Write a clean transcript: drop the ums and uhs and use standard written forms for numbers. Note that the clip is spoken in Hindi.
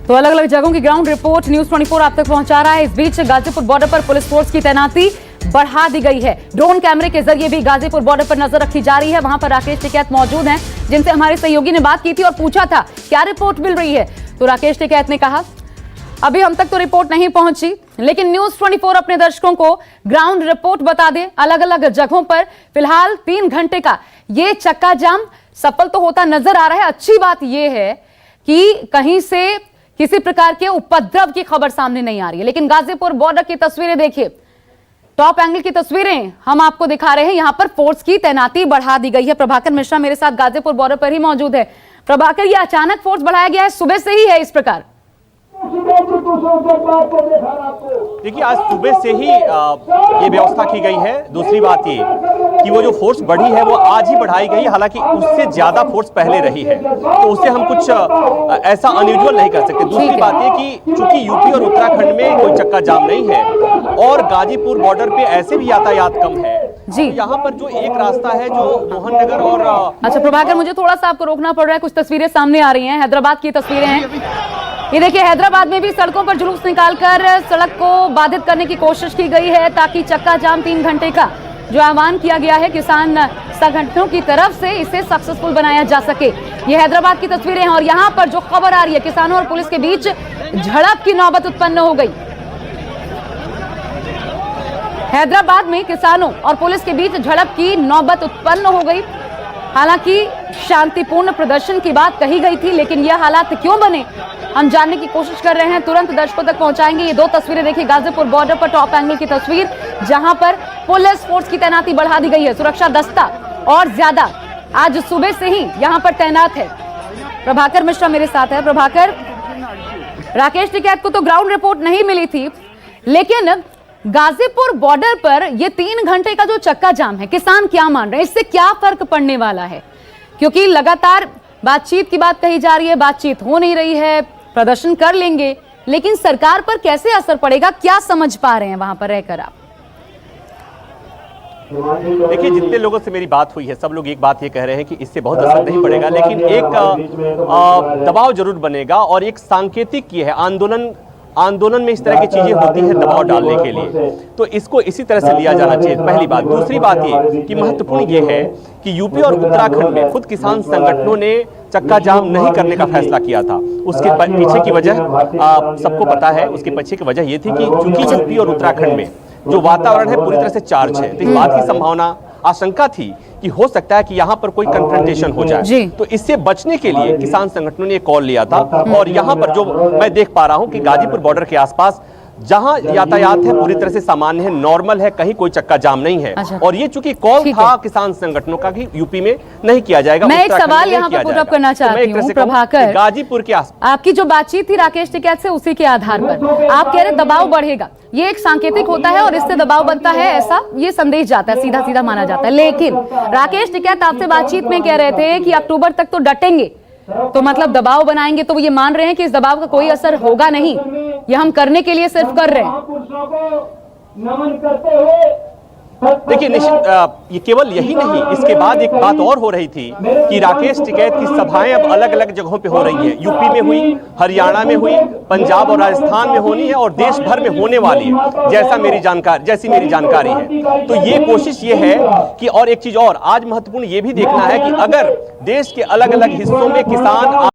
तो अलग अलग जगहों की ग्राउंड रिपोर्ट न्यूज 24 आप तक पहुंचा रहा है। इस बीच गाजीपुर बॉर्डर पर पुलिस फोर्स की तैनाती बढ़ा दी गई है। ड्रोन कैमरे के जरिए भी गाजीपुर बॉर्डर पर नजर रखी जा रही है। वहां पर राकेश टिकैत मौजूद हैं, जिनसे हमारे सहयोगी ने बात की थी और पूछा था क्या रिपोर्ट मिल रही है। तो राकेश टिकैत ने कहा अभी हम तक तो रिपोर्ट नहीं पहुंची, लेकिन न्यूज 24 अपने दर्शकों को ग्राउंड रिपोर्ट बता दे। अलग अलग जगहों पर फिलहाल 3 घंटे का ये चक्का जाम सफल तो होता नजर आ रहा है। अच्छी बात यह है कि कहीं से किसी प्रकार के उपद्रव की खबर सामने नहीं आ रही है। लेकिन गाजीपुर बॉर्डर की तस्वीरें देखिए, टॉप एंगल की तस्वीरें हम आपको दिखा रहे हैं। यहां पर फोर्स की तैनाती बढ़ा दी गई है। प्रभाकर मिश्रा मेरे साथ गाजीपुर बॉर्डर पर ही मौजूद है। प्रभाकर, यह अचानक फोर्स बढ़ाया गया है, सुबह से ही है इस प्रकार? देखिए, आज सुबह से ही ये व्यवस्था की गई है। दूसरी बात ये कि वो जो फोर्स बढ़ी है वो आज ही बढ़ाई गई, हालांकि उससे ज्यादा फोर्स पहले रही है, तो उससे हम कुछ ऐसा अनयूजुअल नहीं कर सकते। दूसरी बात ये कि चूंकि यूपी और उत्तराखंड में कोई चक्का जाम नहीं है और गाजीपुर बॉर्डर पे ऐसे भी यातायात कम है जी, यहाँ पर जो एक रास्ता है जो मोहन नगर और अच्छा प्रभाकर, मुझे थोड़ा सा आपको रोकना पड़ रहा है। कुछ तस्वीरें सामने आ रही हैं, हैदराबाद की तस्वीरें हैं। ये देखिए, हैदराबाद में भी सड़कों पर जुलूस निकालकर सड़क को बाधित करने की कोशिश की गई है, ताकि चक्का जाम 3 घंटे का जो आह्वान किया गया है किसान संगठनों की तरफ से, इसे सक्सेसफुल बनाया जा सके। ये हैदराबाद की तस्वीरें हैं और यहाँ पर जो खबर आ रही है, किसानों और पुलिस के बीच झड़प की नौबत उत्पन्न हो गई। हैदराबाद में किसानों और पुलिस के बीच झड़प की नौबत उत्पन्न हो गई। हालांकि शांतिपूर्ण प्रदर्शन की बात कही गई थी, लेकिन यह हालात क्यों बने हम जानने की कोशिश कर रहे हैं, तुरंत दर्शकों तक पहुंचाएंगे। ये 2 तस्वीरें देखिए, गाजीपुर बॉर्डर पर टॉप एंगल की तस्वीर, जहां पर पुलिस फोर्स की तैनाती बढ़ा दी गई है। सुरक्षा दस्ता और ज्यादा आज सुबह से ही यहां पर तैनात है। प्रभाकर मिश्रा मेरे साथ है। प्रभाकर, राकेश टिकैत को तो ग्राउंड रिपोर्ट नहीं मिली थी, लेकिन गाजीपुर बॉर्डर पर ये 3 घंटे का जो चक्का जाम है, किसान क्या मान रहे हैं, इससे क्या फर्क पड़ने वाला है? क्योंकि लगातार बातचीत की बात कही जा रही है, बातचीत हो नहीं रही है, प्रदर्शन कर लेंगे, लेकिन सरकार पर कैसे असर पड़ेगा, क्या समझ पा रहे हैं वहां पर रहकर आप? देखिए, जितने लोगों से मेरी बात हुई है सब लोग एक बात ये कह रहे हैं कि इससे बहुत असर नहीं पड़ेगा, लेकिन एक दबाव जरूर बनेगा। और एक सांकेतिक ये है, आंदोलन में इस तरह की चीजें होती हैं दबाव डालने के लिए, तो इसको इसी तरह से लिया जाना चाहिए, पहली बात। दूसरी बात ये कि महत्वपूर्ण ये है कि यूपी और उत्तराखंड में खुद किसान संगठनों ने चक्का जाम नहीं करने का फैसला किया था। उसके पीछे की वजह सबको पता है। उसके पीछे की वजह ये थी कि चूंकि यूपी और उत्तराखंड में जो वातावरण है पूरी तरह से चार्ज है, तो इस बात की संभावना, आशंका थी कि हो सकता है कि यहाँ पर कोई कन्फ्रंटेशन हो जाए। तो इससे बचने के लिए किसान संगठनों ने कॉल लिया था। और यहाँ पर जो मैं देख पा रहा हूँ कि गाजीपुर बॉर्डर के आसपास जहां यातायात है पूरी तरह से सामान्य है, नॉर्मल है, कहीं कोई चक्का जाम नहीं है। और ये चूंकि कॉल था किसान संगठनों का कि यूपी में नहीं किया जाएगा। मैं एक सवाल यहाँ पर पुट अप करना चाहती हूँ प्रभाकर, गाजीपुर के आसपास आपकी जो बातचीत थी राकेश टिकैत से, उसी के आधार पर आप कह रहे दबाव बढ़ेगा, ये एक सांकेतिक होता है और इससे दबाव बनता है, ऐसा ये संदेश जाता है, सीधा सीधा माना जाता है। लेकिन राकेश टिकैत आपसे बातचीत में कह रहे थे कि अक्टूबर तक तो डटेंगे, तो मतलब दबाव बनाएंगे, तो ये मान रहे हैं कि इस दबाव का कोई असर होगा नहीं, ये हम करने के लिए सिर्फ कर रहे हैं। देखिए, निश्चित ये केवल यही नहीं, इसके बाद एक बात और हो रही थी कि राकेश टिकैत की सभाएं अब अलग अलग जगहों पे हो रही है। यूपी में हुई, हरियाणा में हुई, पंजाब और राजस्थान में होनी है और देश भर में होने वाली है, जैसी मेरी जानकारी है। तो ये कोशिश ये है कि, और एक चीज और आज महत्वपूर्ण ये भी देखना है कि अगर देश के अलग अलग हिस्सों में किसान